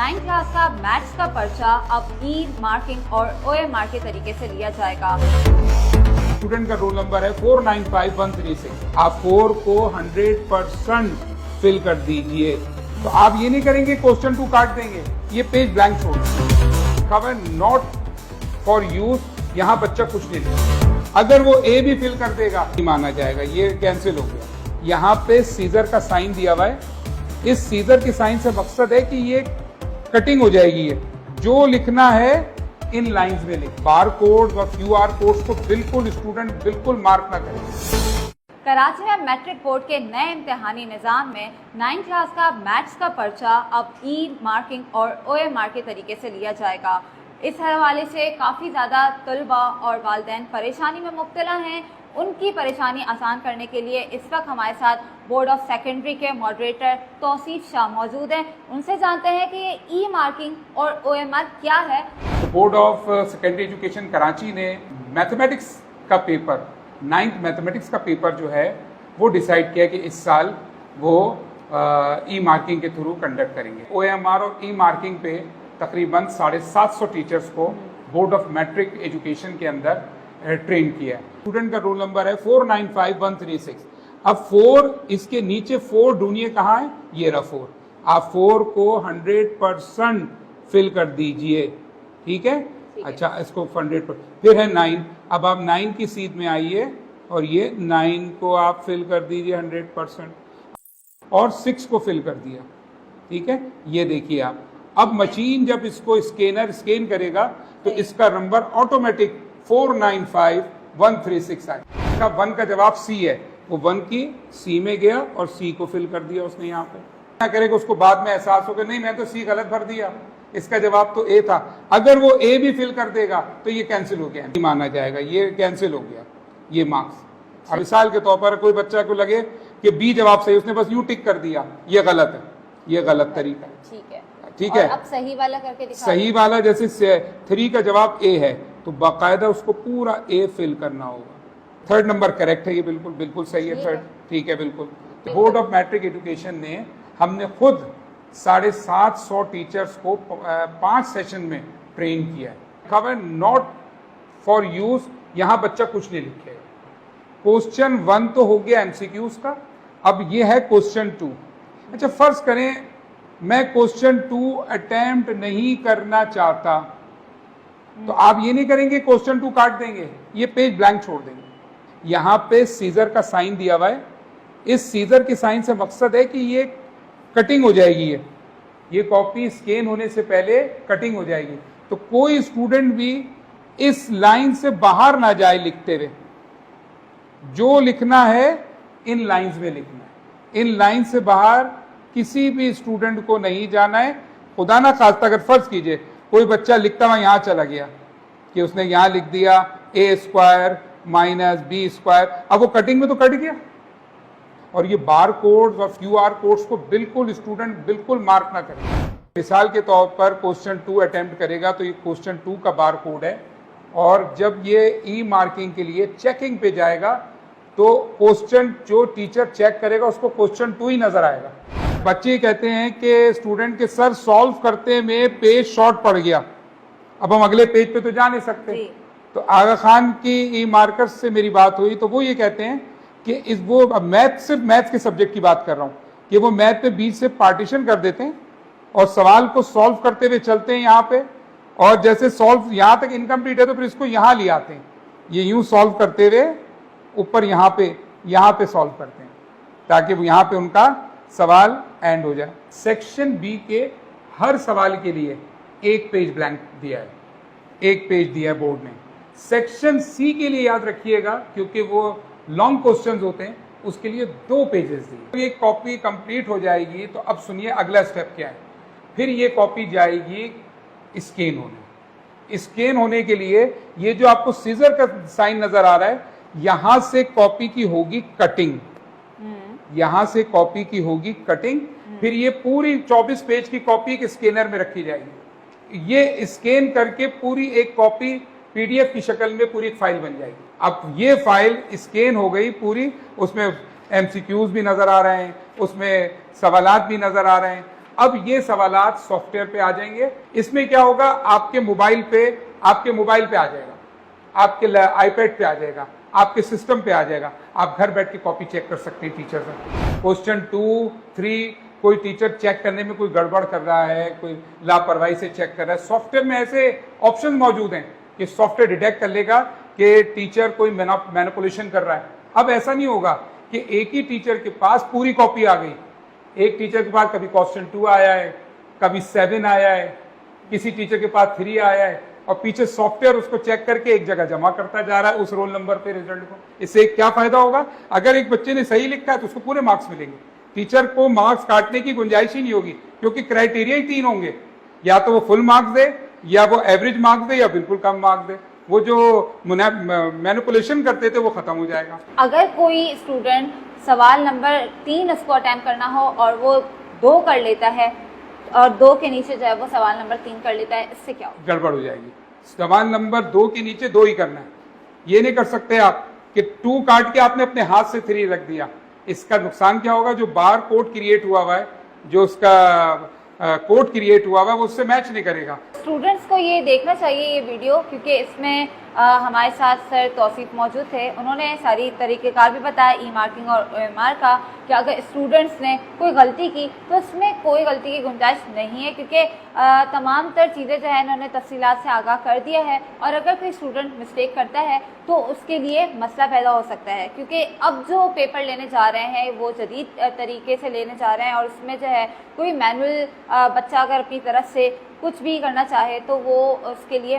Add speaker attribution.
Speaker 1: 9th class का maths का पर्चा अब ई मार्किंग और OMR के तरीके से लिया जाएगा।
Speaker 2: स्टूडेंट का रोल नंबर है 495136। आप 4 को 100% फिल कर दीजिए। तो आप ये नहीं करेंगे क्वेश्चन 2 काट देंगे, ये पेज ब्लैंक छोड़ खबर नॉट फॉर यूज, यहाँ बच्चा कुछ नहीं देगा। अगर वो ए भी फिल कर देगा नहीं माना जाएगा, ये कैंसिल हो गया। यहाँ पे सीजर का साइन दिया हुआ है, इस सीजर के साइन से मकसद है कि ये कटिंग हो जाएगी। ये जो लिखना है इन लाइंस में लिख, बार कोड व QR कोड्स को बिल्कुल स्टूडेंट बिल्कुल मार्क ना करें।
Speaker 1: कराची में मैट्रिक बोर्ड के नए इम्तिहानी निज़ाम में 9th क्लास का मैथ्स का पर्चा अब ई मार्किंग और OMR के तरीके से लिया जाएगा। इस हवाले से काफ़ी ज़्यादा तलबा और वालिदैन परेशानी में मुब्तला हैं। उनकी परेशानी आसान करने के लिए इस वक्त हमारे साथ बोर्ड ऑफ सेकेंडरी के मॉडरेटर तौसीफ शाह मौजूद हैं। उनसे जानते हैं कि ये ई मार्किंग और OMR क्या है।
Speaker 2: Board of secondary education Karachi ने मैथमेटिक्स का पेपर, 9th मैथमेटिक्स का पेपर जो है वो डिसाइड किया कि इस साल वो ई मार्किंग के थ्रू कंडक्ट करेंगे। OMR और ई मार्किंग पे तकरीबन 750 टीचर्स को बोर्ड ऑफ मैट्रिक एजुकेशन के अंदर ट्रेन किया है। स्टूडेंट का रोल नंबर है 495136। अब 4 इसके नीचे 4 ढूंढिए कहाँ है, ये रहा 4। आप 4 को 100% फिल कर दीजिए, ठीक है। अच्छा, इसको 100%। फिर है 9। अब आप 9 की सीध में आइए और ये 9 को आप फिल कर दीजिए 100% और 6 को फिल कर दिया, ठीक है। ये देखिए आप, अब मशीन जब इसको स्कैन करेगा तो इसका नंबर ऑटोमेटिक 495136 आएगा। 1 का जवाब C है, वो 1 की C में गया और C को फिल कर दिया उसने। यहाँ पे क्या करेगा, उसको बाद में एहसास होगा नहीं मैं तो C गलत भर दिया, इसका जवाब तो A था। अगर वो A भी फिल कर देगा तो ये कैंसिल हो गया, नहीं माना जाएगा, ये कैंसिल हो गया ये मार्क्स। अब मिसाल के तौर पर कोई बच्चा को लगे कि B जवाब सही, उसने बस यूं टिक कर दिया, ये गलत है, ये गलत तरीका है, ठीक है।
Speaker 1: अब सही वाला करके दिखा,
Speaker 2: सही वाला जैसे 3 का जवाब A है तो बाकायदा उसको पूरा A फिल करना होगा। 3rd नंबर करेक्ट है, ये बिल्कुल बिल्कुल सही है 3rd, ठीक है बिल्कुल। बोर्ड ऑफ मैट्रिक एजुकेशन ने, हमने खुद 750 टीचर्स को 5 सेशन में ट्रेन किया है। खबर नॉट फॉर यूज, यहाँ बच्चा कुछ नहीं लिखेगा। क्वेश्चन 1 तो हो गया MCQs का, अब ये है क्वेश्चन 2। अच्छा, फर्ज करें मैं क्वेश्चन 2 अटेम्प्ट नहीं करना चाहता, तो आप ये नहीं करेंगे क्वेश्चन 2 काट देंगे, ये पेज ब्लैंक छोड़ देंगे। यहाँ पे सीजर का साइन दिया हुआ है, इस सीजर के साइन से मकसद है कि ये कटिंग हो जाएगी, ये कॉपी स्कैन होने से पहले कटिंग हो जाएगी। तो कोई स्टूडेंट भी इस लाइन से बाहर ना जाए लिखते हुए, जो लिखना है इन लाइंस में लिखना है, इन लाइन से बाहर किसी भी स्टूडेंट को नहीं जाना है। खुदा ना खास्ता अगर फर्ज कीजिए कोई बच्चा लिखता हुआ यहाँ चला गया कि उसने यहाँ लिख दिया A² - B², अब वो कटिंग में तो कट गया। और ये बार कोड्स और QR कोड्स को बिल्कुल स्टूडेंट बिल्कुल मार्क ना करें। मिसाल के तौर पर क्वेश्चन 2 अटेम्प्ट करेगा तो ये क्वेश्चन 2 का बार कोड है, और जब ये ई मार्किंग के लिए चेकिंग पे जाएगा तो क्वेश्चन जो टीचर चेक करेगा उसको क्वेश्चन 2 ही नजर आएगा। बच्चे कहते हैं कि स्टूडेंट के सर सॉल्व करते में पेज शॉर्ट पड़ गया, अब हम अगले पेज पे तो जा नहीं सकते। तो आगा खान की ई मार्कर्स से मेरी बात हुई तो वो ये कहते हैं कि इस वो मैथ, सिर्फ मैथ के सब्जेक्ट की बात कर रहा हूँ, कि वो मैथ पे बीच से पार्टीशन कर देते हैं और सवाल को सॉल्व करते हुए चलते हैं यहाँ पे, और जैसे सॉल्व यहाँ तक इनकम्प्लीट है तो फिर इसको यहाँ ले आते हैं, ये यूं सॉल्व करते हुए ऊपर यहाँ पे सॉल्व करते हैं ताकि वो यहाँ पे उनका सवाल एंड हो जाए। सेक्शन बी के हर सवाल के लिए 1 पेज ब्लैंक दिया है, 1 पेज दिया है बोर्ड ने। सेक्शन सी के लिए याद रखिएगा क्योंकि वो लॉन्ग क्वेश्चंस होते हैं, उसके लिए 2 पेजेस दिए। ये कॉपी कंप्लीट हो जाएगी तो अब सुनिए अगला स्टेप क्या है। फिर ये कॉपी जाएगी स्कैन होने। स्कैन होने के लिए ये जो आपको सीजर का साइन नजर आ रहा है, यहां से कॉपी की होगी कटिंग, यहां से कॉपी की होगी कटिंग। फिर ये पूरी 24 पेज की कॉपी एक स्कैनर में रखी जाएगी। ये स्कैन करके पूरी एक कॉपी PDF की शक्ल में पूरी एक फाइल बन जाएगी। अब ये फाइल स्कैन हो गई पूरी, उसमें MCQs भी नजर आ रहे हैं, उसमें सवालात भी नजर आ रहे हैं। अब ये सवालात सॉफ्टवेयर पे आ जाएंगे। इसमें क्या होगा, आपके मोबाइल पे आ जाएगा, आपके आईपैड पे आ जाएगा, आपके सिस्टम पे आ जाएगा। आप घर बैठ के कॉपी चेक कर सकते हैं टीचर से। क्वेश्चन 2, 3 कोई टीचर चेक करने में कोई गड़बड़ कर रहा है, कोई लापरवाही से चेक कर रहा है, सॉफ्टवेयर में ऐसे ऑप्शन मौजूद हैं कि सॉफ्टवेयर डिटेक्ट कर लेगा कि टीचर कोई मैनिपुलेशन कर रहा है। अब ऐसा नहीं होगा कि एक ही टीचर के पास पूरी कॉपी आ गई। एक टीचर के पास कभी क्वेश्चन 2 आया है, कभी 7 आया है, किसी टीचर के पास 3 आया है, और पीछे सॉफ्टवेयर उसको चेक करके एक जगह जमा करता जा रहा है उस रोल नंबर पे रिजल्ट को। इससे क्या फायदा होगा, अगर एक बच्चे ने सही लिखा है तो उसको पूरे मार्क्स मिलेंगे, टीचर को मार्क्स काटने की गुंजाइश ही नहीं होगी, क्योंकि क्राइटेरिया ही 3 होंगे, या तो वो फुल मार्क्स दे, या वो एवरेज मार्क्स दे, या बिल्कुल कम मार्क्स दे। वो जो मैनिपुलेशन करते थे वो खत्म हो जाएगा।
Speaker 1: अगर कोई स्टूडेंट सवाल नंबर 3 उसको अटेम्प्ट करना हो और वो 2 कर लेता है और 2 के नीचे जो है वो सवाल नंबर 3 कर लेता है, इससे क्या होगा?
Speaker 2: गड़बड़ हो जाएगी। सवाल नंबर 2 के नीचे 2 ही करना है। ये नहीं कर सकते आप कि 2 काट के आपने अपने हाथ से 3 रख दिया। इसका नुकसान क्या होगा, जो बार कोड क्रिएट हुआ हुआ है, जो उसका कोड क्रिएट हुआ हुआ है, वो उससे मैच नहीं करेगा।
Speaker 1: स्टूडेंट्स को ये देखना चाहिए ये वीडियो, क्योंकि इसमें हमारे साथ सर तौसीफ मौजूद थे। उन्होंने सारी तरीक़ेकार भी बताया ई मार्किंग और OMR का, कि अगर स्टूडेंट्स ने कोई गलती की तो इसमें कोई गलती की गुंजाइश नहीं है, क्योंकि तमाम तर चीज़ें जो है इन्होंने तफसीलात से आगाह कर दिया है। और अगर कोई स्टूडेंट मिस्टेक करता है तो उसके लिए मसला पैदा हो सकता है, क्योंकि अब जो पेपर लेने जा रहे हैं वो जदीद तरीके से लेने जा रहे हैं, और उसमें जो है कोई मैनुअल बच्चा अगर अपनी तरफ से कुछ भी करना चाहे तो वो उसके लिए